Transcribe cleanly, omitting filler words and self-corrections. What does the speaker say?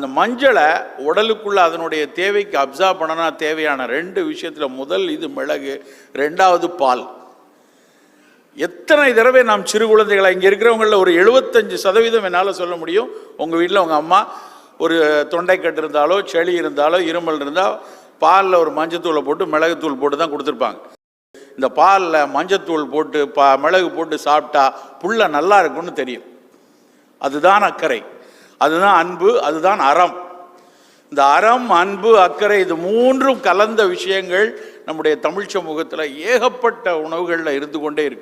இந்த மஞ்சளை உடலுக்குள்ள அதனுடைய தேவைக்கு அப்சார்ப் பண்ணனா தேவையான 2 விஷயத்துல முதல் இது மிளகு, 2வது பால். எத்தனை தடவை நாம் சிறு குழந்தைகளை இங்கே இருக்கிறவங்களில் ஒரு 75% என்னால் சொல்ல முடியும். உங்கள் வீட்டில் உங்கள் அம்மா ஒரு தொண்டைக்கட்டு இருந்தாலோ சளி இருந்தாலோ இருமல் இருந்தால் பாலில் ஒரு மஞ்சத்தூளை போட்டு மிளகுத்தூள் போட்டு தான் கொடுத்துருப்பாங்க. இந்த பாலில் மஞ்சத்தூள் போட்டு மிளகு போட்டு சாப்பிட்டா புள்ள நல்லா இருக்குன்னு தெரியும். அதுதான் அக்கறை, அதுதான் அன்பு, அதுதான் அறம். இந்த அறம், அன்பு, அக்கறை இது 3ம் கலந்த விஷயங்கள் நம்முடைய தமிழ் சமூகத்தில் ஏகப்பட்ட உணவுகளில் இருந்து கொண்டே இருக்கு.